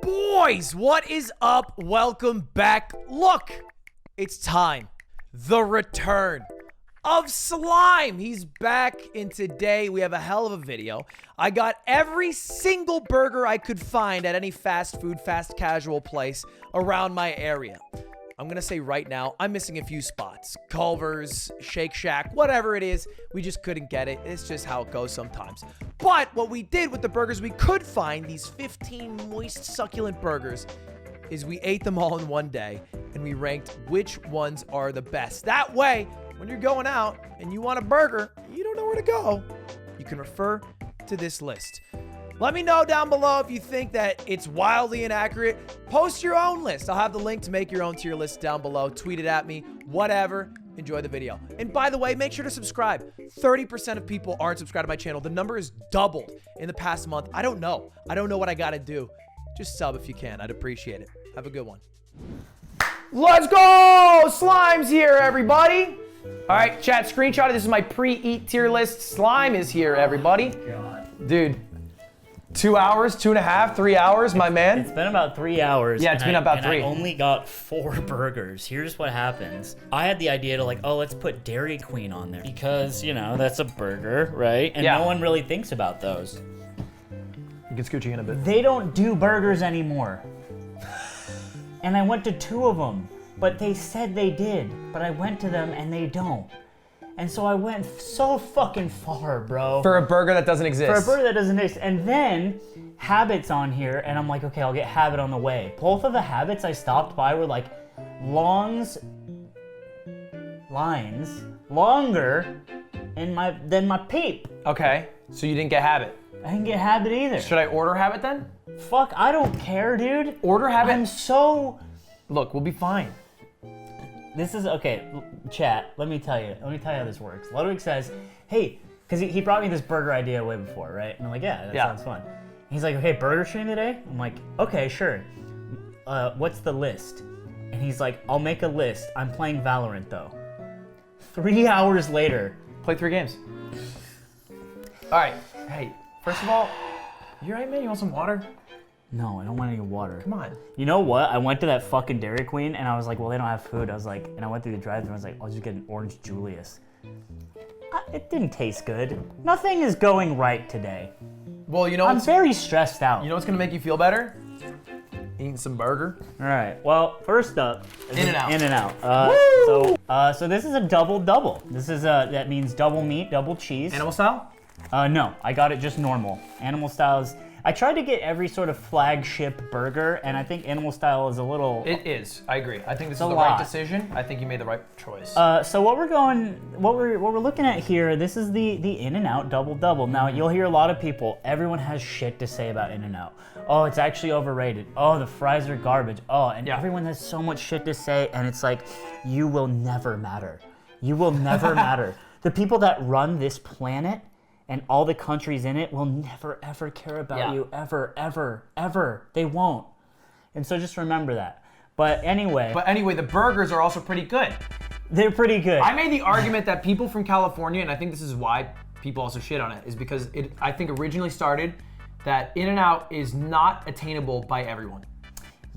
Boys, what is up? Welcome back. Look, it's time. The return of Slime. He's back, and today we have a hell of a video. I got every single burger I could find at any fast food, fast casual place around my area. I'm gonna say right now, I'm missing a few spots. Culver's, Shake Shack, whatever it is, we just couldn't get it. It's just how it goes sometimes. But what we did with the burgers we could find, these 15 moist, succulent burgers, is we ate them all in one day, and we ranked which ones are the best. That way, when you're going out and you want a burger, you don't know where to go, you can refer to this list. Let me know down below if you think that it's wildly inaccurate. Post your own list. I'll have the link to make your own tier list down below. Tweet it at me, whatever. Enjoy the video. And by the way, make sure to subscribe. 30% of people aren't subscribed to my channel. The number has doubled in the past month. I don't know what I gotta do. Just sub if you can. I'd appreciate it. Have a good one. Let's go! Slime's here, everybody. All right, chat, screenshot. This is my pre-eat tier list. Slime is here, everybody. God. Dude. 2 hours, 2.5, 3 hours, my man. It's been about 3 hours. Yeah, it's been about 3. I only got 4 burgers. Here's what happens. I had the idea to like, oh, let's put Dairy Queen on there because, you know, that's a burger, right? And no one really thinks about those. You can scooch in a bit. They don't do burgers anymore. And I went to 2 of them, but they said they did. But I went to them and they don't. And so I went so fucking far, bro. For a burger that doesn't exist. For a burger that doesn't exist. And then Habit's on here, and I'm like, okay, I'll get Habit on the way. Both of the Habits I stopped by were like lines longer than my peep. Okay, so you didn't get Habit. I didn't get Habit either. Should I order Habit then? Fuck, I don't care, dude. Order Habit. I'm so... Look, we'll be fine. This is, okay, chat, let me tell you how this works. Ludwig says, hey, because he brought me this burger idea way before, right? And I'm like, yeah, that sounds fun. He's like, okay, burger stream today? I'm like, okay, sure. What's the list? And he's like, I'll make a list. I'm playing Valorant, though. 3 hours later. Play 3 games. All right, hey, first of all, you all right, man? You want some water? No, I don't want any water. Come on. You know what? I went to that fucking Dairy Queen and I was like, well, they don't have food. I was like, and I went through the drive-thru and I was like, I'll just get an Orange Julius. It didn't taste good. Nothing is going right today. Well, you know I'm very stressed out. You know what's gonna make you feel better? Eating some burger. All right. Well, first up, InNOut. InNOut. So this is a double-double. This is that means double meat, double cheese. Animal style? No, I got it just normal. Animal style is. I tried to get every sort of flagship burger, and I think Animal Style is a little... It is. I agree. I think this is the right decision. I think you made the right choice. So what we're looking at here, this is the InNOut double-double. Now, you'll hear a lot of people, everyone has shit to say about InNOut. Oh, it's actually overrated. Oh, the fries are garbage. Oh, and everyone has so much shit to say, and it's like, you will never matter. You will never matter. The people that run this planet and all the countries in it will never, ever care about you. Ever, ever, ever. They won't. And so just remember that. But anyway, the burgers are also pretty good. They're pretty good. I made the argument that people from California, and I think this is why people also shit on it, is because it, I think, originally started that InNOut is not attainable by everyone.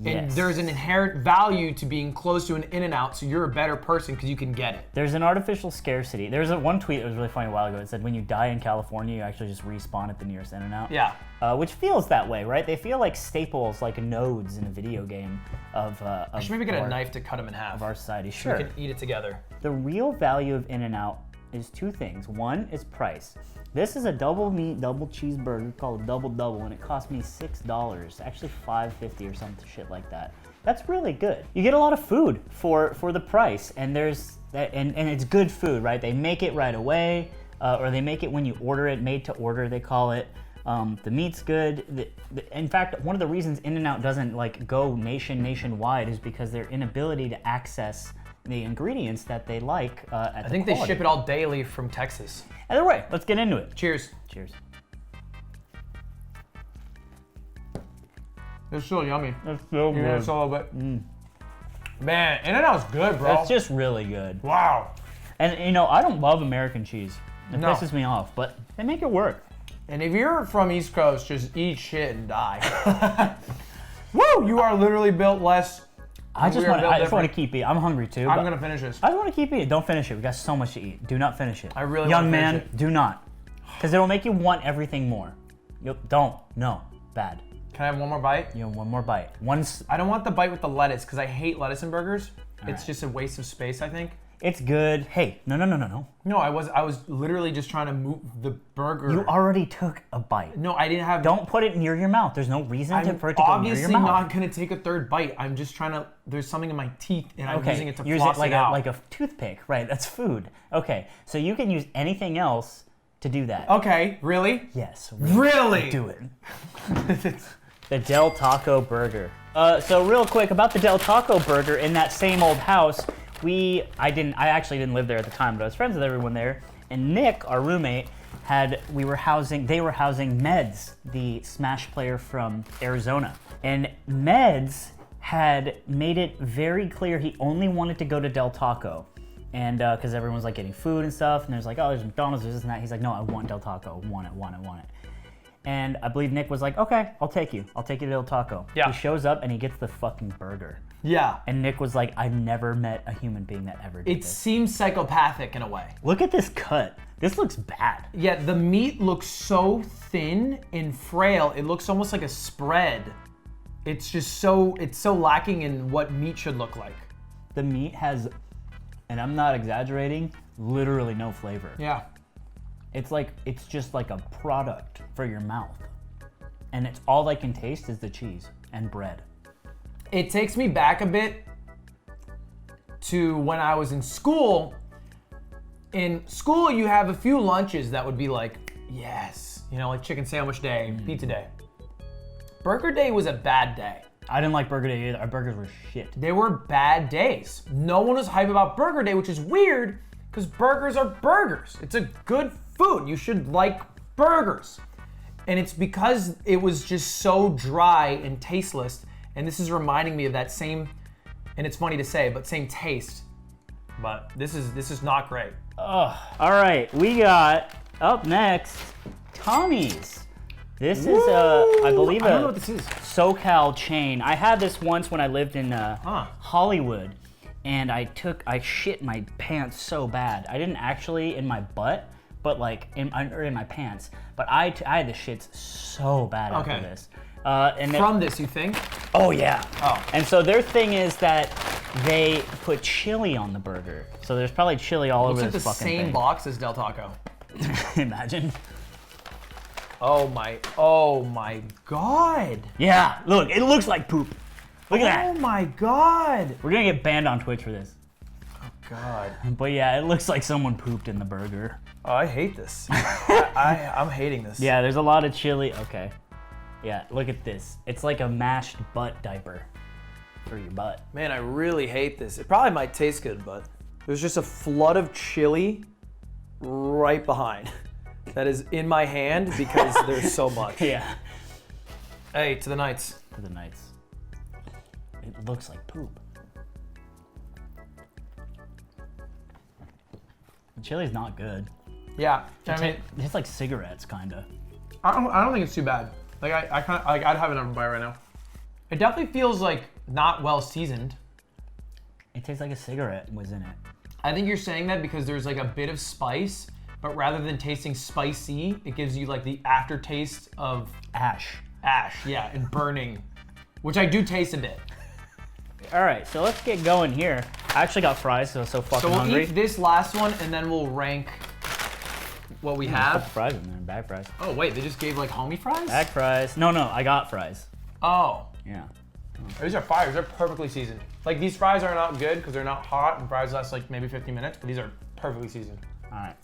Yes. And there's an inherent value to being close to an InNOut, so you're a better person because you can get it. There's an artificial scarcity. There's one tweet that was really funny a while ago. It said when you die in California, you actually just respawn at the nearest InNOut. Yeah. Which feels that way, right? They feel like staples, like nodes in a video game of I should maybe get a knife to cut them in half. Of our society, sure. We can eat it together. The real value of InNOut is 2 things. One is price. This is a double meat, double cheeseburger called a double-double, and it cost me $6, actually $5.50 or some shit like that. That's really good. You get a lot of food for the price, and there's that, and it's good food, right? They make it right away, or they make it when you order it, made to order, they call it. The meat's good. In fact, one of the reasons InNOut doesn't like go nationwide is because their inability to access the ingredients that they like at I think they ship it all daily from Texas. Either way, let's get into it. Cheers. Cheers. It's so yummy. That's so good. It's a little bit. Man, InNOut's good, bro. It's just really good. Wow. And you know, I don't love American cheese. It pisses me off, but they make it work. And if you're from East Coast, just eat shit and die. Woo! Woo! You are literally built less. I just want to keep eating. I'm hungry too. I'm going to finish this. I just want to keep eating. Don't finish it. We got so much to eat. Do not finish it. I really Young want to finish man, it. do not. Because it'll make you want everything more. Don't. No. Bad. Can I have one more bite? You have one more bite. I don't want the bite with the lettuce because I hate lettuce in burgers. It's right. just a waste of space, I think. It's good. Hey, no. No, I was literally just trying to move the burger. You already took a bite. No, I didn't have. Don't put it near your mouth. There's no reason for it to go near your obviously mouth. not going to take a third bite. I'm just trying to. There's something in my teeth, and I'm using it to use floss it like it out. like a toothpick, right? That's food. Okay, so you can use anything else to do that. Okay, really? Yes. Really? Do it. The Del Taco Burger. So real quick about the Del Taco Burger in that same old house. I actually didn't live there at the time, but I was friends with everyone there. And Nick, our roommate, they were housing Meds, the Smash player from Arizona. And Meds had made it very clear he only wanted to go to Del Taco. And because everyone's like getting food and stuff, and there's like, oh, there's McDonald's, there's this and that. He's like, no, I want Del Taco. Want it. And I believe Nick was like, okay, I'll take you to Del Taco. Yeah. He shows up and he gets the fucking burger. Yeah. And Nick was like, I've never met a human being that ever did It this. seems psychopathic in a way. Look at this cut. This looks bad. Yeah, the meat looks so thin and frail. It looks almost like a spread. It's just so lacking in what meat should look like. The meat has, and I'm not exaggerating, literally no flavor. Yeah. It's just like a product for your mouth. And it's all I can taste is the cheese and bread. It takes me back a bit to when I was in school. In school, you have a few lunches that would be like, yes, like chicken sandwich day, pizza day. Burger day was a bad day. I didn't like Burger Day either. Our burgers were shit. They were bad days. No one was hype about Burger Day, which is weird because burgers are burgers. It's a good food. You should like burgers. And it's because it was just so dry and tasteless. And this is reminding me of that same, and it's funny to say, but same taste. But this is not great. Ugh. All right, we got up next Tommy's. This is I believe I don't know what this is. Socal chain. I had this once when I lived in Hollywood, and I shit my pants so bad. I didn't actually in my butt, but like in my pants. But I had the shits so bad after this. From this, you think? Oh yeah. Oh. And so their thing is that they put chili on the burger. So there's probably chili all over this fucking thing. Looks like the same box as Del Taco. Imagine. Oh my God. Yeah, look, it looks like poop. Look at that. Oh my God. We're gonna get banned on Twitch for this. Oh God. But yeah, it looks like someone pooped in the burger. Oh, I hate this. I'm hating this. Yeah, there's a lot of chili. Okay. Yeah, look at this. It's like a mashed butt diaper for your butt. Man, I really hate this. It probably might taste good, but there's just a flood of chili right behind that is in my hand because there's so much. Yeah. Hey, to the Knights. To the Knights. It looks like poop. The chili's not good. Yeah, I mean, it's like cigarettes, kinda. I don't think it's too bad. Like I kind of like I'd have another bite right now. It definitely feels like not well seasoned. It tastes like a cigarette was in it. I think you're saying that because there's like a bit of spice, but rather than tasting spicy, it gives you like the aftertaste of ash. Yeah, and burning, which I do taste a bit. All right, so let's get going here. I actually got fries, so fucking hungry. So we'll eat this last one, and then we'll rank what we have. Put fries in there, bag fries. Oh wait, they just gave like homie fries? Bag fries. No, I got fries. Oh. Yeah. These are fires. They're perfectly seasoned. Like these fries are not good because they're not hot, and fries last like maybe 15 minutes, but these are perfectly seasoned. All right.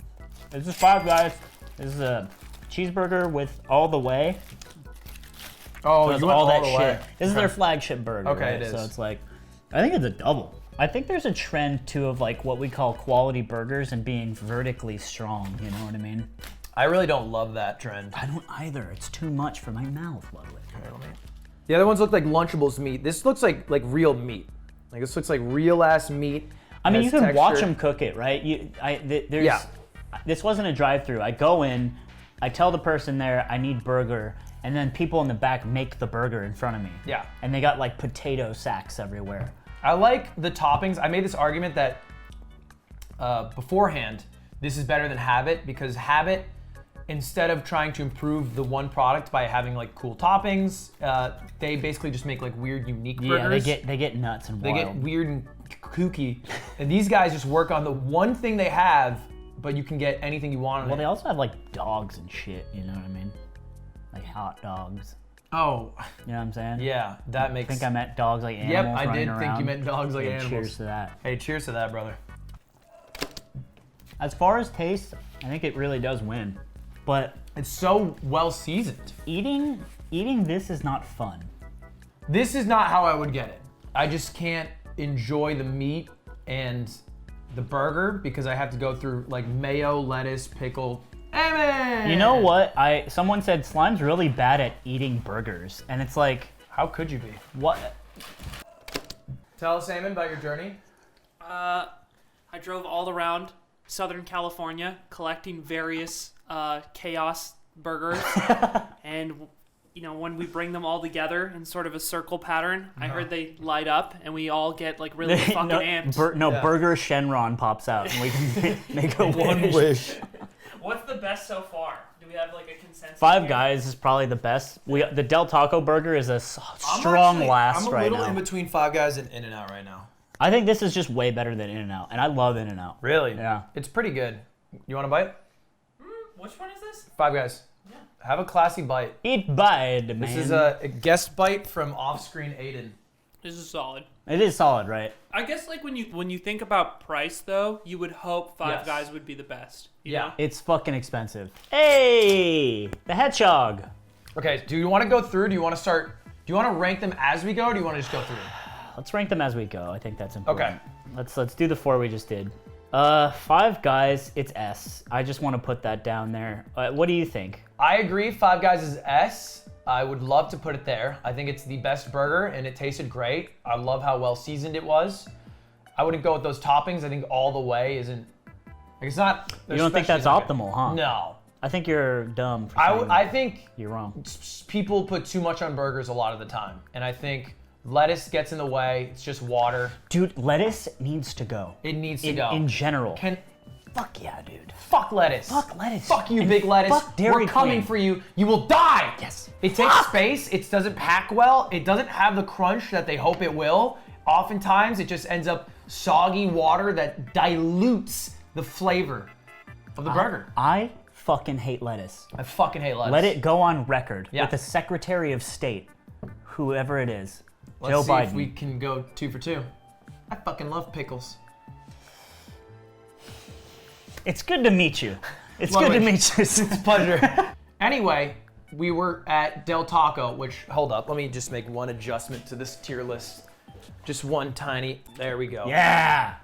This is Five Guys. This is a cheeseburger with all the way. Oh, so you went all that the shit. way. This is their flagship burger. Okay, right? it is. So it's like, I think it's a double. I think there's a trend too of like what we call quality burgers and being vertically strong. You know what I mean? I really don't love that trend. I don't either. It's too much for my mouth, Ludwig. The other ones look like Lunchables meat. This looks like real meat. Like this looks like real ass meat. I mean, you can texture. watch them cook it, right? This wasn't a drive-through. I go in, I tell the person there I need burger, and then people in the back make the burger in front of me. Yeah. And they got like potato sacks everywhere. I like the toppings. I made this argument that beforehand, this is better than Habit because Habit, instead of trying to improve the one product by having like cool toppings, they basically just make like weird, unique burgers. Yeah, they get nuts and wild. They get weird and kooky. And these guys just work on the one thing they have, but you can get anything you want. Well, they also have like dogs and shit, you know what I mean? Like hot dogs. Oh. You know what I'm saying? Yeah, that makes... I think I meant dogs like animals. Yep, I did running think you around. meant dogs like Hey, animals. Cheers to that. Hey, cheers to that, brother. As far as taste, I think it really does win. But it's so well seasoned. Eating this is not fun. This is not how I would get it. I just can't enjoy the meat and the burger because I have to go through like mayo, lettuce, pickle. Amen. You know what? Someone said Slime's really bad at eating burgers, and it's like, how could you be? What? Tell us, Eamon, about your journey. I drove all around Southern California collecting various chaos burgers, and you know, when we bring them all together in sort of a circle pattern, I heard they light up and we all get like really fucking amped. Burger Shenron pops out and we can make a one wish. What's the best so far? Do we have like a consensus? Five Guys is probably the best. The Del Taco burger is a strong last right now. I'm a little in between Five Guys and InNOut right now. I think this is just way better than InNOut, and I love InNOut. Really? Yeah. It's pretty good. You want a bite? Which one is this? Five Guys. Yeah. Have a classy bite. Eat bite, man. This is a guest bite from off-screen Aiden. This is solid. It is solid, right? I guess like when you think about price though, you would hope Five Guys would be the best. You know? It's fucking expensive. Hey, the Hedgehog. Okay, do you want to go through? Do you want to start? Do you want to rank them as we go, or do you want to just go through? Let's rank them as we go. I think that's important. Okay. Let's do the four we just did. Five Guys, it's S. I just want to put that down there. What do you think? I agree. Five Guys is S. I would love to put it there. I think it's the best burger, and it tasted great. I love how well seasoned it was. I wouldn't go with those toppings. I think all the way isn't. Like it's not. You don't think that's optimal, huh? No. I think you're dumb. For I think you're wrong. People put too much on burgers a lot of the time, and I think lettuce gets in the way. It's just water. Dude, lettuce needs to go. It needs to go. In general. Fuck yeah, dude. Fuck lettuce. Fuck lettuce. Fuck you, big lettuce. Fuck Dairy We're coming Queen. for you. You will die. Yes. It takes space. It doesn't pack well. It doesn't have the crunch that they hope it will. Oftentimes, it just ends up soggy water that dilutes the flavor of the burger. I fucking hate lettuce. I fucking hate lettuce. Let it go on record Yeah. with the Secretary of State, whoever it is, Let's Joe see Biden. if we can go 2 for 2. I fucking love pickles. It's good to meet you. It's Ludwig. good to meet you. It's a pleasure. Anyway, we were at Del Taco, which, hold up, let me just make one adjustment to this tier list. Just one tiny, there we go. Yeah.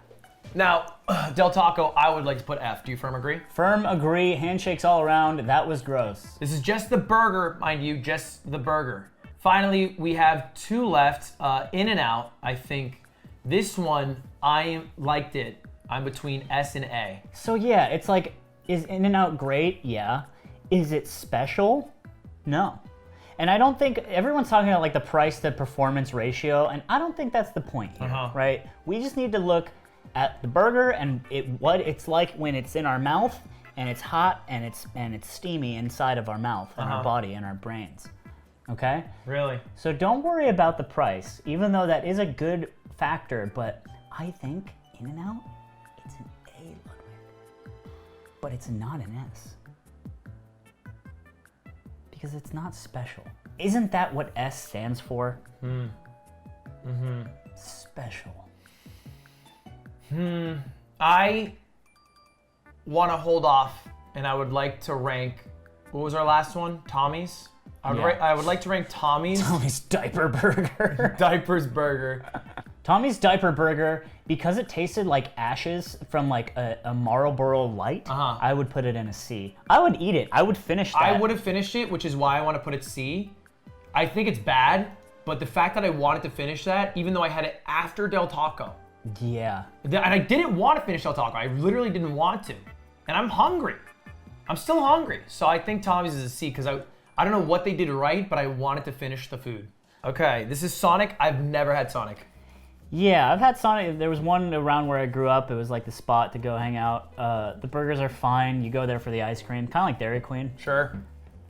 Now, Del Taco, I would like to put F. Do you firm agree? Firm agree, handshakes all around. That was gross. This is just the burger, mind you, just the burger. Finally, we have 2 left. InNOut, I think. This one, I liked it. I'm between S and A. So yeah, it's like, is InNOut great? Yeah. Is it special? No. And I don't think, everyone's talking about like the price to performance ratio, and I don't think that's the point here, right? We just need to look at the burger and what it's like when it's in our mouth and it's hot and it's steamy inside of our mouth and our body and our brains. Okay? Really? So don't worry about the price, even though that is a good factor, but I think InNOut, it's an A, Ludwig. But it's not an S. Because it's not special. Isn't that what S stands for? Special. I want to hold off, and I would like to rank, what was our last one? Tommy's? I would like to rank Tommy's. Tommy's Diaper Burger. Diapers Burger. Tommy's Diaper Burger, because it tasted like ashes from like a Marlboro Light, I would put it in a C. I would eat it. I would finish that. I would have finished it, which is why I want to put it C. I think it's bad, but the fact that I wanted to finish that, even though I had it after Del Taco, Yeah. and I didn't want to finish Del Taco. I literally didn't want to. And I'm hungry. I'm still hungry. So I think Tommy's is a C because I I don't know what they did right, but I wanted to finish the food. Okay, this is Sonic. I've never had Sonic. Yeah, I've had Sonic. There was one around where I grew up. It was like the spot to go hang out. The burgers are fine. You go there for the ice cream, kind of like Dairy Queen. Sure.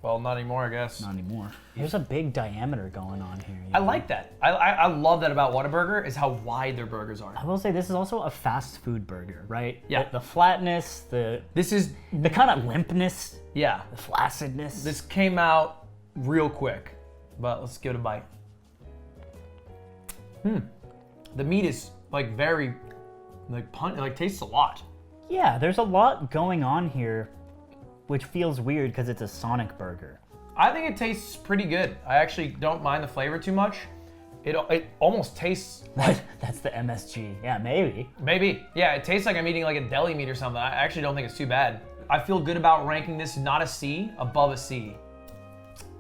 Well, not anymore, I guess. Not anymore. There's a big diameter going on here. I like that. I love that about Whataburger is how wide their burgers are. I will say this is also a fast food burger, right? Yeah. The flatness, This is, the kind of limpness, yeah. the flaccidness. This came out real quick, but let's give it a bite. The meat is like very, like tastes a lot. Yeah, there's a lot going on here, which feels weird because it's a Sonic burger. I think it tastes pretty good. I actually don't mind the flavor too much. It almost tastes like... That's the MSG. Yeah, maybe. Maybe. Yeah, it tastes like I'm eating like a deli meat or something. I actually don't think it's too bad. I feel good about ranking this not a C, above a C.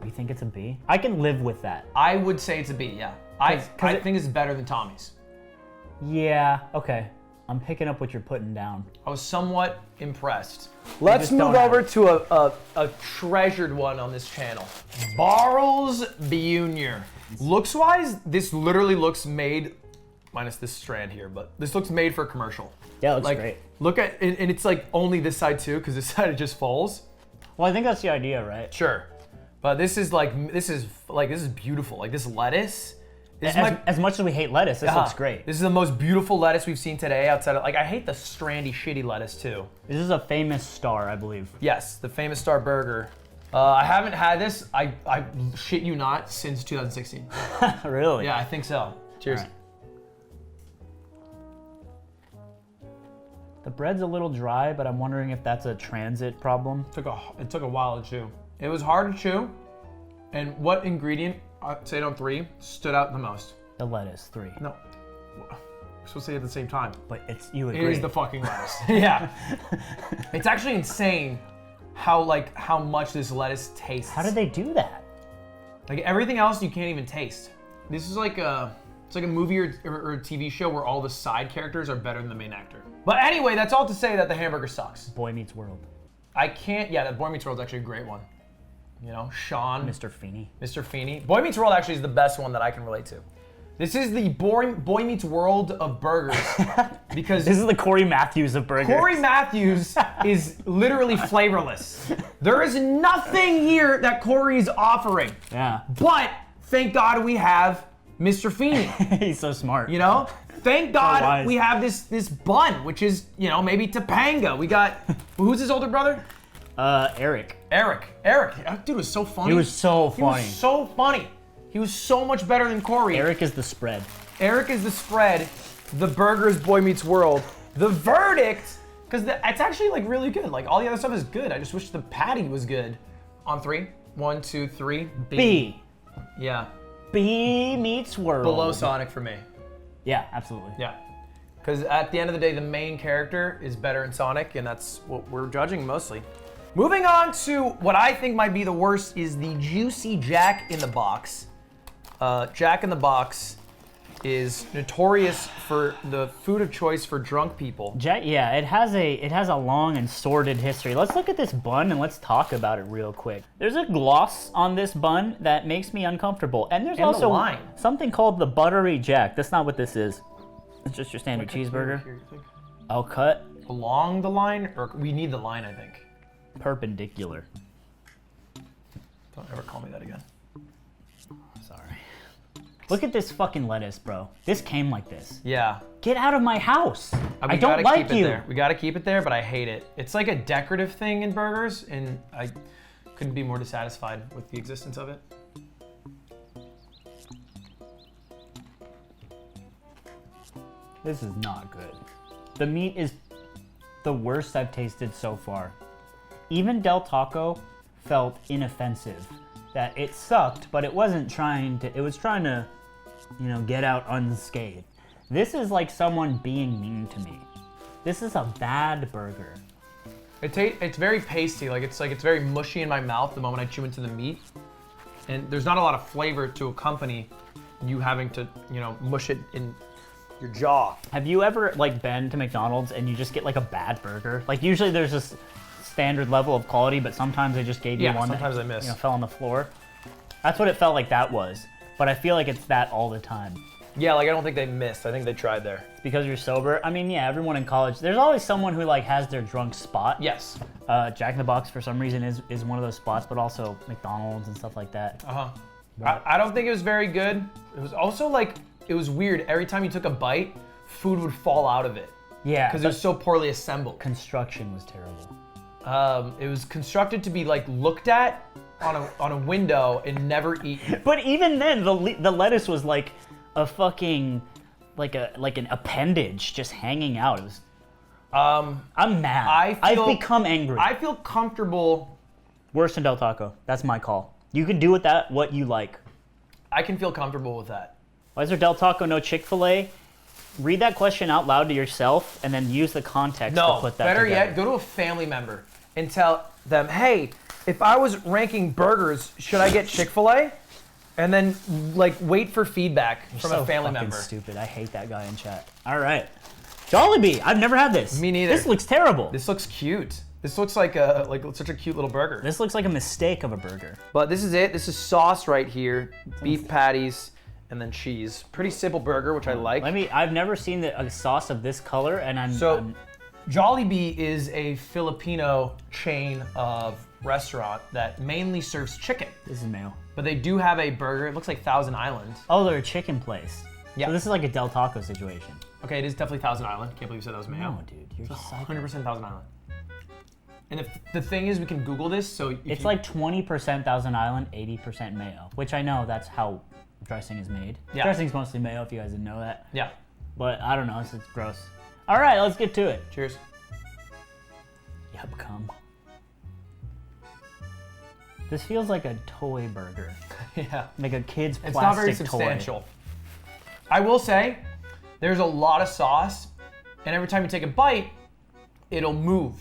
You think it's a B? I can live with that. I would say it's a B, yeah. I think it's better than Tommy's. Yeah, okay. I'm picking up what you're putting down. I was somewhat impressed. Let's just don't move over to a treasured one on this channel. Barrels Jr. Looks-wise, this literally looks made, minus this strand here, but this looks made for a commercial. Yeah, it looks like, great. Look at, and it's like only this side too, because this side it just falls. Well, I think that's the idea, right? Sure. But this is beautiful. Like this lettuce. As much as we hate lettuce, this looks great. This is the most beautiful lettuce we've seen today outside of, like, I hate the strandy, shitty lettuce too. This is a famous star, I believe. Yes, the famous Star Burger. I haven't had this, I shit you not, since 2016. Really? Yeah, I think so. Cheers. All right. The bread's a little dry, but I'm wondering if that's a transit problem. It took a while to chew. It was hard to chew. And what ingredient, say it on 3, stood out the most? The lettuce, 3. No. We're supposed to say it at the same time. But you It agree. is the fucking lettuce. Yeah. It's actually insane how much this lettuce tastes. How did they do that? Like everything else you can't even taste. This is like it's like a movie or a TV show where all the side characters are better than the main actor. But anyway, that's all to say that the hamburger sucks. Boy Meets World. The Boy Meets World is actually a great one. You know, Sean. Mr. Feeney. Mr. Feeney. Boy Meets World actually is the best one that I can relate to. This is the Boy Meets World of burgers because This is the Corey Matthews of burgers. Corey Matthews is literally flavorless. There is nothing here that Corey's offering. Yeah. But thank God we have Mr. Feeney. He's so smart. You know? Thank God wise. we have this bun, which is, you know, maybe Topanga. We got, who's his older brother? Eric. Eric. That dude was so funny. He was so He funny. was so funny. He was so much better than Corey. Eric is the spread. Eric is the spread. The burger is Boy Meets World. The verdict, because it's actually like really good. Like all the other stuff is good. I just wish the patty was good. On 3. 1, 2, 3. B. Yeah. B meets World. Below Sonic for me. Yeah, absolutely. Yeah. Because at the end of the day, the main character is better in Sonic, and that's what we're judging mostly. Moving on to what I think might be the worst is the Juicy Jack in the Box. Jack in the Box is notorious for the food of choice for drunk people. Yeah, it has a long and sordid history. Let's look at this bun and let's talk about it real quick. There's a gloss on this bun that makes me uncomfortable, and there's also line. something called the Buttery Jack. That's not what this is. It's just your standard cheeseburger. I'll cut Along the line, or we need the line, I think. perpendicular. Don't ever call me that again. Sorry. Look at this fucking lettuce, bro. This came like this. Yeah. Get out of my house. I We don't gotta like keep you. it there. We gotta keep it there, but I hate it. It's like a decorative thing in burgers, and I couldn't be more dissatisfied with the existence of it. This is not good. The meat is the worst I've tasted so far. Even Del Taco felt inoffensive. That it sucked, but it wasn't trying to, it was trying to, you know, get out unscathed. This is like someone being mean to me. This is a bad burger. It's very pasty, like it's very mushy in my mouth the moment I chew into the meat. And there's not a lot of flavor to accompany you having to, you know, mush it in your jaw. Have you ever like been to McDonald's and you just get like a bad burger? Like usually there's just standard level of quality, but sometimes they just gave you one sometimes that I miss. fell on the floor. That's what it felt like that was. But I feel like it's that all the time. Yeah, like I don't think they missed. I think they tried there. It's because you're sober. I mean, yeah, everyone in college, there's always someone who like has their drunk spot. Yes. Jack in the Box for some reason is one of those spots, but also McDonald's and stuff like that. I don't think it was very good. It was also like, it was weird. Every time you took a bite, food would fall out of it. Yeah. Because it was so poorly assembled. Construction was terrible. It was constructed to be like looked at on a window and never eaten. But even then, the lettuce was like a fucking, like an appendage just hanging out. It was, I'm mad. I've become angry. I feel comfortable. Worse than Del Taco. That's my call. You can do with that what you like. I can feel comfortable with that. Why is there Del Taco, no Chick-fil-A? Read that question out loud to yourself and then use the context to put that better together. yet, go to a family member and tell them, hey, if I was ranking burgers, should I get Chick-fil-A? And then, like, wait for feedback from a family member. Stupid. I hate that guy in chat. All right. Jollibee. I've never had this. Me neither. This looks terrible. This looks cute. This looks like such a cute little burger. This looks like a mistake of a burger. But this is it. This is sauce right here, beef patties, and then cheese. Pretty simple burger, which I like. I've never seen a sauce of this color, and I'm Jollibee is a Filipino chain of restaurant that mainly serves chicken. This is mayo. But they do have a burger. It looks like Thousand Island. Oh, they're a chicken place. Yeah. So this is like a Del Taco situation. Okay, it is definitely Thousand Island. Can't believe you said that was mayo. No, dude, you're just 100% Thousand Island. And if the thing is, we can Google this. So it's like 20% Thousand Island, 80% mayo, which I know that's how dressing is made. Yeah. Dressing's mostly mayo, if you guys didn't know that. Yeah. But I don't know, it's gross. All right, let's get to it. Cheers. Yep, come. This feels like a toy burger. Yeah. Like a kid's plastic toy. It's not very substantial. I will say, there's a lot of sauce, and every time you take a bite, it'll move.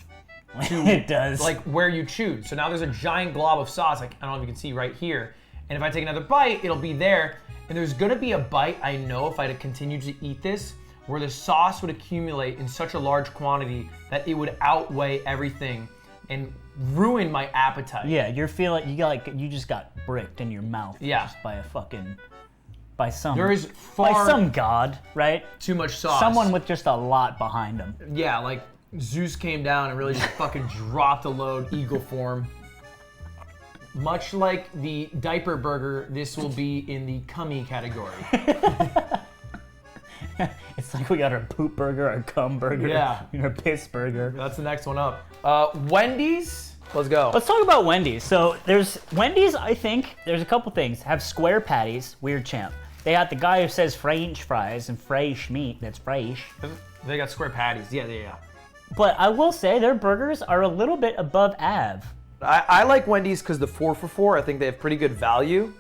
It does. Like where you choose. So now there's a giant glob of sauce, like I don't know if you can see right here. And if I take another bite, it'll be there. And there's gonna be a bite, I know, if I had continued to eat this, where the sauce would accumulate in such a large quantity that it would outweigh everything and ruin my appetite. Yeah, you're feeling you just got bricked in your mouth. Yeah. Just by some god, right? Too much sauce. Someone with just a lot behind them. Yeah, like Zeus came down and really just fucking dropped a load, eagle form. Much like the diaper burger, this will be in the cummy category. It's like we got our poop burger, our cum burger, and our piss burger. That's the next one up. Wendy's, let's go. Let's talk about Wendy's. So there's Wendy's, I think, there's a couple things. Have square patties, weird champ. They got the guy who says French fries and fresh meat, that's fresh. They got square patties, yeah. But I will say their burgers are a little bit above Av. I like Wendy's because the 4 for $4, I think they have pretty good value.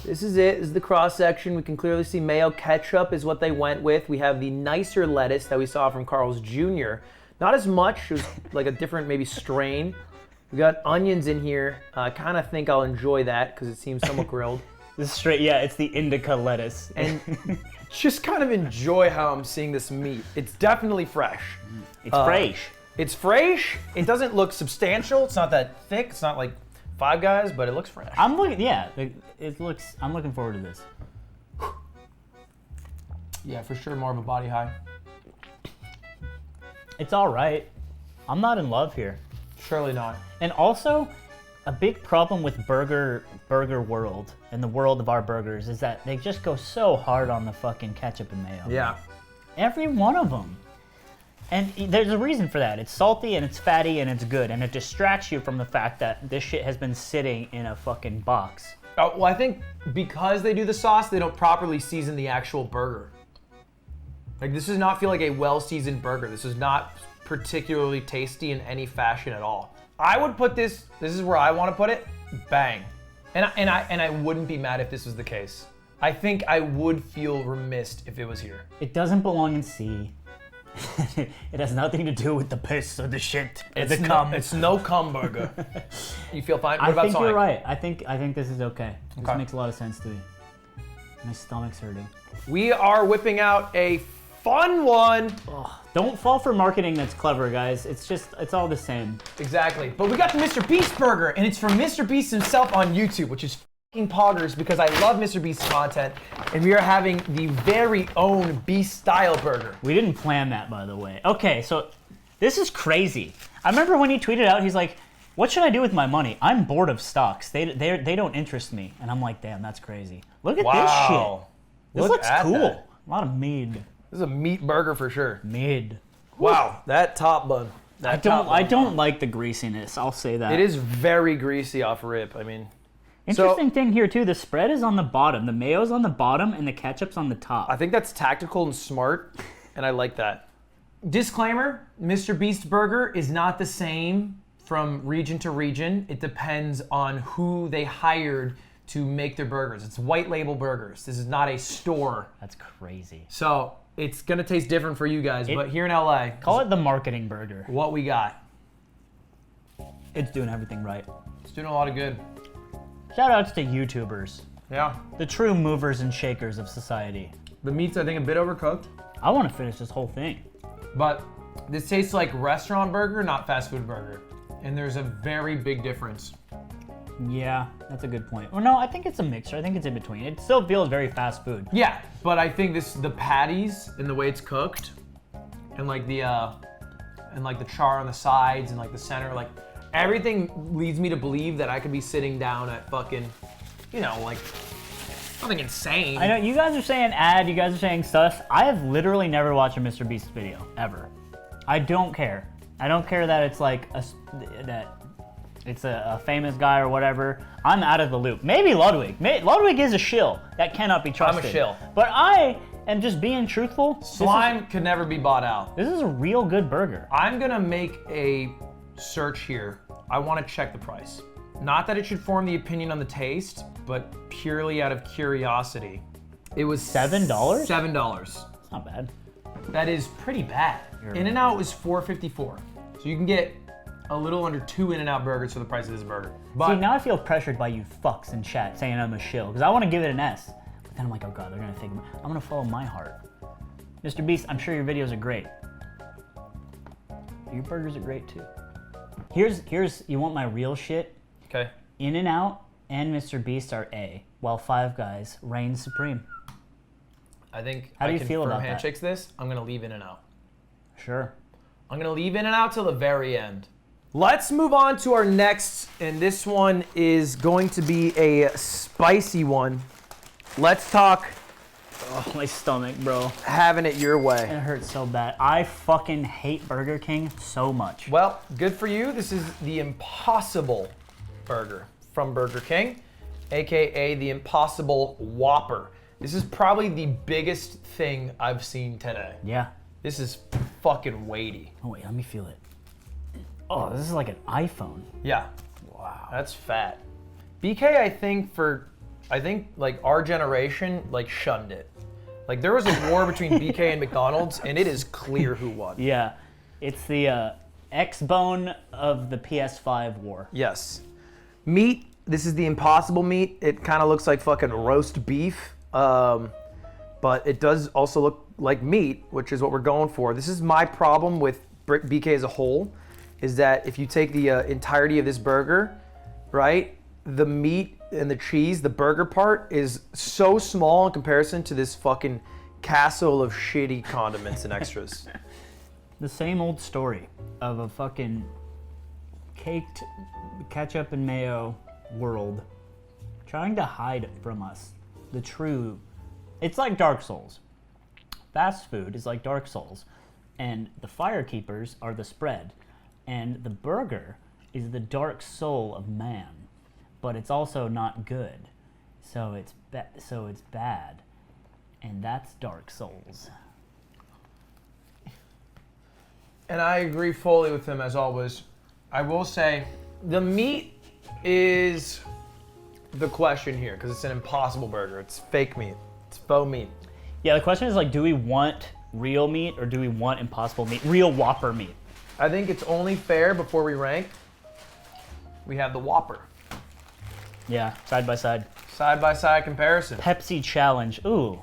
This is it. This is the cross section. We can clearly see mayo ketchup is what they went with. We have the nicer lettuce that we saw from Carl's Jr. Not as much. It was like a different maybe strain. We got onions in here. I kind of think I'll enjoy that because it seems somewhat grilled. This is straight, yeah, it's the indica lettuce. And just kind of enjoy how I'm seeing this meat. It's definitely fresh. It's fresh. It's fresh. It doesn't look substantial. It's not that thick. It's not like Five Guys, but it looks fresh. I'm looking forward to this. Yeah, for sure, more of a body high. It's all right. I'm not in love here. Surely not. And also, a big problem with burger world and the world of our burgers is that they just go so hard on the fucking ketchup and mayo. Yeah. Every one of them. And there's a reason for that. It's salty and it's fatty and it's good. And it distracts you from the fact that this shit has been sitting in a fucking box. Oh, well, I think because they do the sauce, they don't properly season the actual burger. Like, this does not feel like a well-seasoned burger. This is not particularly tasty in any fashion at all. I would put this is where I want to put it, bang. And I wouldn't be mad if this was the case. I think I would feel remiss if it was here. It doesn't belong in C. It has nothing to do with the piss or the shit or the cum. It's no cum burger. You feel fine? What I about think Sonic? you're right. I think this is okay. Okay. This makes a lot of sense to me. My stomach's hurting. We are whipping out a fun one. Don't fall for marketing that's clever, guys. It's all the same. Exactly. But we got the Mr. Beast burger, and it's from Mr. Beast himself on YouTube, which is fucking poggers because I love Mr. Beast's content, and we are having the very own Beast style burger. We didn't plan that, by the way. Okay, so this is crazy. I remember when he tweeted out, he's like, what should I do with my money? I'm bored of stocks. They don't interest me. And I'm like, damn, that's crazy. Look at this shit. This looks cool. That. A lot of meat. This is a meat burger for sure. Meat. Wow, that top bun. I don't like the greasiness. I'll say that. It is very greasy off rip. I mean, interesting thing here too. The spread is on the bottom. The mayo's on the bottom, and the ketchup's on the top. I think that's tactical and smart, and I like that. Disclaimer: Mr. Beast burger is not the same from region to region. It depends on who they hired to make their burgers. It's white label burgers. This is not a store. That's crazy. So it's gonna taste different for you guys, but here in LA, call it the marketing burger. What we got? It's doing everything right. It's doing a lot of good. Shout outs to YouTubers. Yeah. The true movers and shakers of society. The meat's, I think, a bit overcooked. I want to finish this whole thing. But this tastes like restaurant burger, not fast food burger. And there's a very big difference. Yeah, that's a good point. Well, no, I think it's a mixture. I think it's in between. It still feels very fast food. Yeah, but I think the patties and the way it's cooked, and like the char on the sides and like the center, like everything leads me to believe that I could be sitting down at fucking, like something insane. I know you guys are saying ad, you guys are saying sus. I have literally never watched a Mr. Beast video ever. I don't care. I don't care that it's like that it's a famous guy or whatever. I'm out of the loop. Maybe Ludwig. Ludwig is a shill that cannot be trusted. I'm a shill. But I am just being truthful. Slime could never be bought out. This is a real good burger. I'm gonna make a search here. I want to check the price. Not that it should form the opinion on the taste, but purely out of curiosity. It was $7? $7. It's not bad. That is pretty bad. InNOut was $4.54. So you can get a little under 2 InNOut burgers for the price of this burger. But see, now I feel pressured by you fucks in chat saying I'm a shill, because I want to give it an S. But then I'm like, oh god, they're gonna think I'm gonna follow my heart. Mr. Beast, I'm sure your videos are great. Your burgers are great too. Here's you want my real shit? okay. InNOut and Mr. Beast are A, while Five Guys reigns supreme. I think How do I you can feel firm about that? handshakes this. I'm gonna leave InNOut. Sure. I'm gonna leave InNOut till the very end. Let's move on to our next, and this one is going to be a spicy one. Let's talk Oh, my stomach, bro. having it your way. It hurts so bad. I fucking hate Burger King so much. Well, good for you. This is the Impossible Burger from Burger King, AKA the Impossible Whopper. This is probably the biggest thing I've seen today. Yeah. This is fucking weighty. Oh wait, let me feel it. Oh, this is like an iPhone. Yeah, Wow. that's fat. BK, I think like our generation like shunned it. Like there was a war between BK and McDonald's, and it is clear who won. Yeah, it's the X-Bone of the PS5 war. Yes. Meat, this is the Impossible meat. It kind of looks like fucking roast beef, but it does also look like meat, which is what we're going for. This is my problem with BK as a whole, is that if you take the entirety of this burger, right, the meat and the cheese, the burger part is so small in comparison to this fucking castle of shitty condiments and extras. The same old story of a fucking caked ketchup and mayo world trying to hide from us the true. It's like Dark Souls. Fast food is like Dark Souls, and the Firekeepers are the spread, and the burger is the dark soul of man, but it's also not good, so it's bad, and that's Dark Souls. And I agree fully with him as always. I will say the meat is the question here because it's an Impossible Burger. It's fake meat. It's faux meat. Yeah, the question is like, do we want real meat or do we want Impossible meat, real Whopper meat? I think it's only fair before we rank. We have the Whopper. Yeah, side by side. Side by side comparison. Pepsi challenge. Ooh,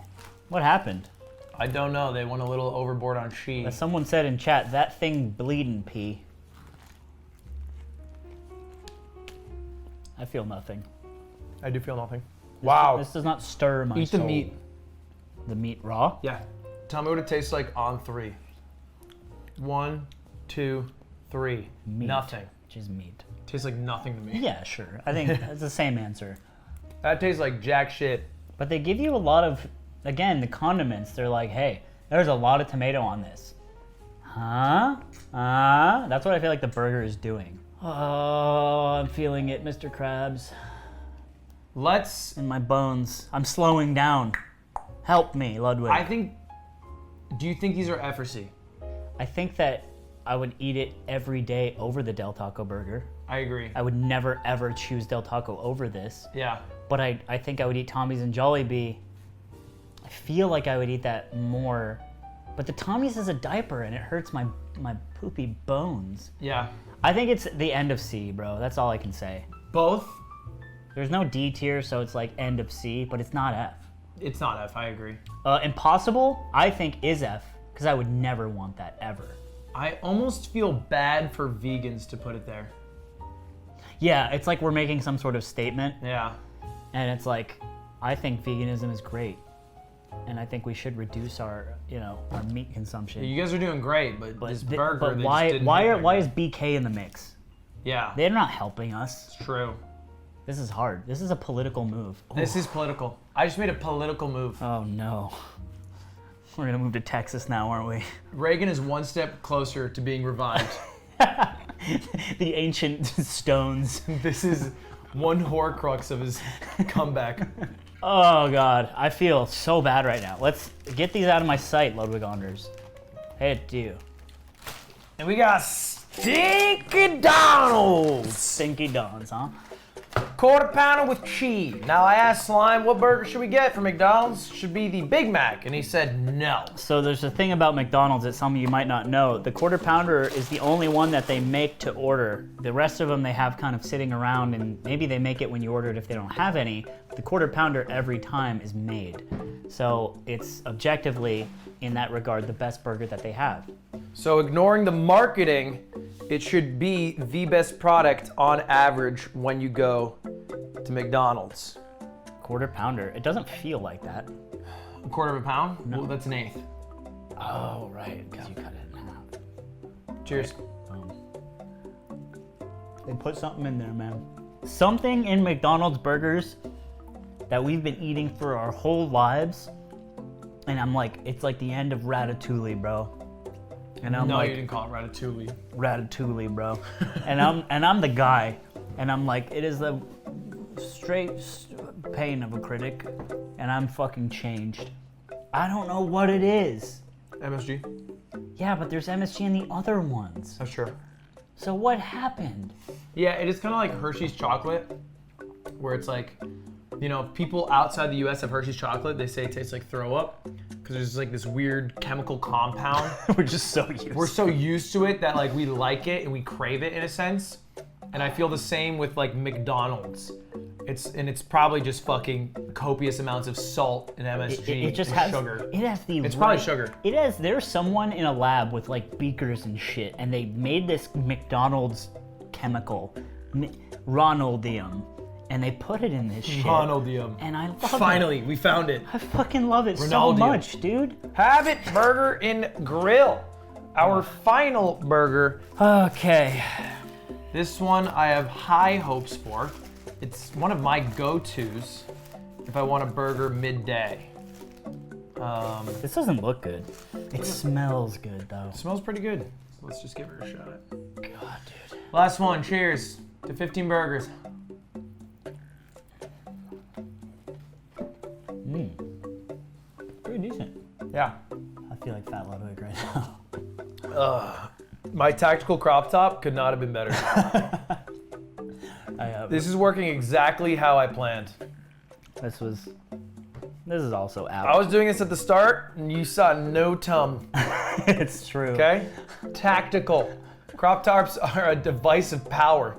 what happened? I don't know. They went a little overboard on cheese. As someone said in chat, that thing bleeding pee. I feel nothing. I do feel nothing. Wow. This does not stir my Eat soul. the meat. The meat raw? Yeah. Tell me what it tastes like on 3. 1, 2, 3. Meat. Nothing. Just meat. Tastes like nothing to me. Yeah, sure. I think it's the same answer. That tastes like jack shit. But they give you a lot of, again, the condiments. They're like, hey, there's a lot of tomato on this. Huh? That's what I feel like the burger is doing. Oh, I'm feeling it, Mr. Krabs. Let's... In my bones. I'm slowing down. Help me, Ludwig. I think... Do you think these are F or C? I think that I would eat it every day over the Del Taco burger. I agree. I would never, ever choose Del Taco over this. Yeah. But I think I would eat Tommy's and Jollibee. I feel like I would eat that more. But the Tommy's is a diaper and it hurts my poopy bones. Yeah. I think it's the end of C, bro. That's all I can say. Both? There's no D tier, so it's like end of C, but it's not F. It's not F, I agree. Impossible, I think, is F, because I would never want that ever. I almost feel bad for vegans to put it there. Yeah, it's like we're making some sort of statement, Yeah. and it's like, I think veganism is great, and I think we should reduce our meat consumption. You guys are doing great, but this burger, but they why just didn't hit there. why is BK in the mix? Yeah, They're not helping us. it's true. This is hard. This is a political move. This is political. I just made a political move. Oh no. We're gonna move to Texas now, aren't we? Reagan is one step closer to being revived. The ancient stones. This is one horcrux of his comeback. Oh God, I feel so bad right now. Let's get these out of my sight, Ludwig Anders. Hey, it do. And we got Stinky Donald's. Stinky Dons, huh? Quarter pounder with cheese. Now I asked Slime, what burger should we get from McDonald's? Should be the Big Mac, and he said no. So there's a thing about McDonald's that some of you might not know. The quarter pounder is the only one that they make to order. The rest of them they have kind of sitting around, and maybe they make it when you order it if they don't have any. The quarter pounder every time is made. So it's objectively, in that regard, the best burger that they have. So ignoring the marketing, it should be the best product on average when you go to McDonald's. Quarter pounder. It doesn't feel like that. A quarter of a pound? No. Well, that's an eighth. Oh, right, because you cut it in half. Cheers. They put something in there, man. Something in McDonald's burgers that we've been eating for our whole lives, and I'm like, it's like the end of Ratatouille, bro. And I'm No, like, you didn't call it Ratatouille. Ratatouille, bro. and I'm the guy, and I'm like, it is the straight pain of a critic, and I'm fucking changed. I don't know what it is. MSG? Yeah, but there's MSG in the other ones. That's true. So what happened? Yeah, it is kind of like Hershey's chocolate, where it's like, people outside the US have Hershey's chocolate, they say it tastes like throw up, because there's like this weird chemical compound. We're just so used. We're so used to it that like we like it and we crave it in a sense. And I feel the same with like McDonald's. It's probably just fucking copious amounts of salt and MSG It just and has sugar. It has the. It's probably sugar. It has. There's someone in a lab with like beakers and shit, and they made this McDonald's chemical, Ronaldium, and they put it in this shit. Ronaldium. And I love Finally, it. we found it. I fucking love it so Ronaldium. much, dude. Have it burger and grill. Our final burger. Okay. This one I have high hopes for. It's one of my go-tos if I want a burger midday. This doesn't look good. It smells good though. It smells pretty good. So let's just give it a shot. God, dude. Last one, cheers to 15 burgers. Pretty decent. Yeah. I feel like Fat Ludwig right now. My tactical crop top could not have been better. This is working exactly how I planned. This is also apt. I was doing this at the start and you saw no tum, It's true. okay? Tactical. Crop tops are a device of power.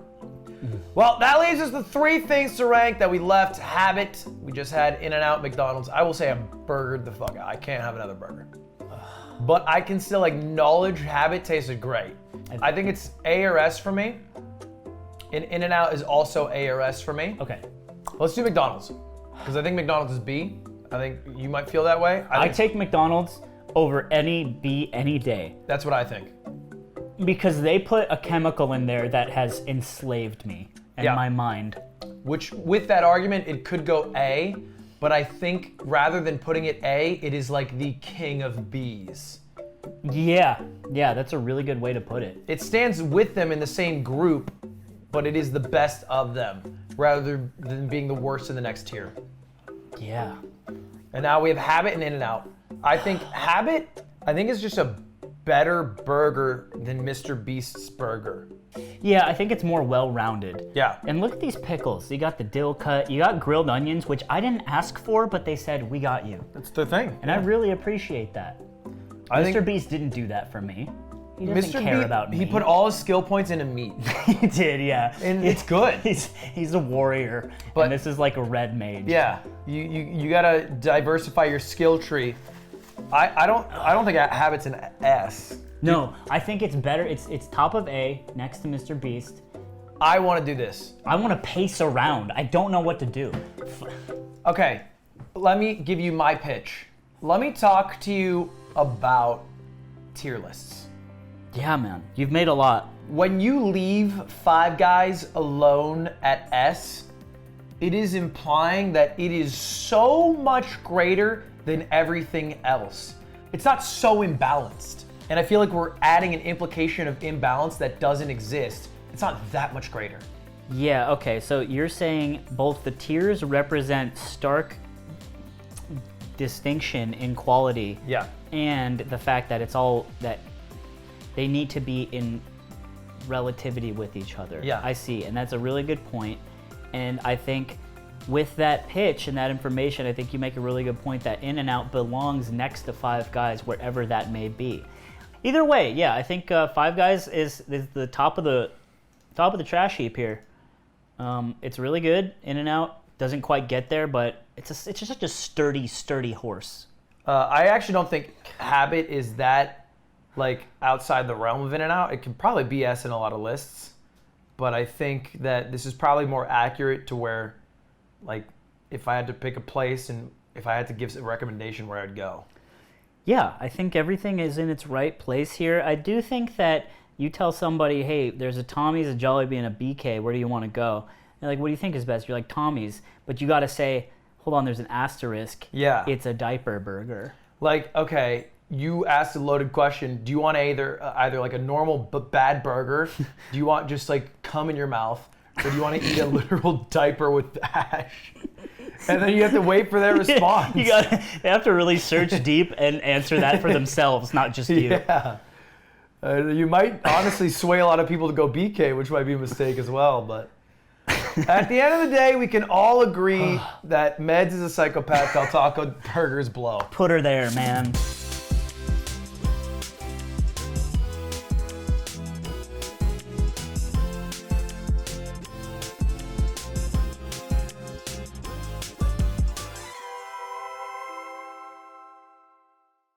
Well, that leaves us the 3 things to rank that we left. Habit, we just had InNOut, McDonald's. I will say I'm burgered the fuck out. I can't have another burger. But I can still acknowledge habit tasted great. I think it's A or S for me. And InNOut is also A or S for me. Okay. Let's do McDonald's. Because I think McDonald's is B. I think you might feel that way. I take McDonald's over any B any day. That's what I think. Because they put a chemical in there that has enslaved me and my mind. Which, with that argument, it could go A, but I think rather than putting it A, it is like the king of Bs. Yeah, that's a really good way to put it. It stands with them in the same group, but it is the best of them, rather than being the worst in the next tier. Yeah. And now we have Habit and InNOut. I think Habit, is just a better burger than Mr. Beast's burger. Yeah, I think it's more well-rounded. Yeah. And look at these pickles. You got the dill cut, you got grilled onions, which I didn't ask for, but they said, we got you. That's the thing. And I really appreciate that. Mr. Beast didn't do that for me. He doesn't care about me. He put all his skill points into meat. He did, yeah. And it's good. He's a warrior, But- and this is like a red mage. Yeah, you gotta diversify your skill tree. I don't think Habit's an S. No, I think it's better. It's top of A, next to Mr. Beast. I want to do this. I want to pace around. I don't know what to do. Okay, let me give you my pitch. Let me talk to you about tier lists. Yeah, man, you've made a lot. When you leave Five Guys alone at S, it is implying that it is so much greater than everything else. It's not so imbalanced. And I feel like we're adding an implication of imbalance that doesn't exist. It's not that much greater. Yeah, okay, so you're saying both the tiers represent stark distinction in quality. Yeah. And the fact that it's all that they need to be in relativity with each other. Yeah. I see, and that's a really good point. And I think with that pitch and that information, I think you make a really good point that InNOut belongs next to Five Guys, wherever that may be. Either way, yeah, I think Five Guys is the top of the trash heap here. It's really good. InNOut doesn't quite get there, but it's just such a sturdy horse. I actually don't think Habit is that outside the realm of InNOut. It can probably be S in a lot of lists, but I think that this is probably more accurate to where, if I had to pick a place and if I had to give a recommendation where I'd go. Yeah, I think everything is in its right place here. I do think that you tell somebody, hey, there's a Tommy's, a Jollibee, and a BK. Where do you want to go? They're like, what do you think is best? You're like, Tommy's. But you got to say, hold on, there's an asterisk. Yeah. It's a diaper burger. Okay, you asked a loaded question. Do you want either a normal but bad burger? Do you want just cum in your mouth? Or do you want to eat a literal diaper with ash? And then you have to wait for their response. They have to really search deep and answer that for themselves, not just you. Yeah. You might honestly sway a lot of people to go BK, which might be a mistake as well. But at the end of the day, we can all agree that Meds is a psychopath. Del Taco burgers blow. Put her there, man.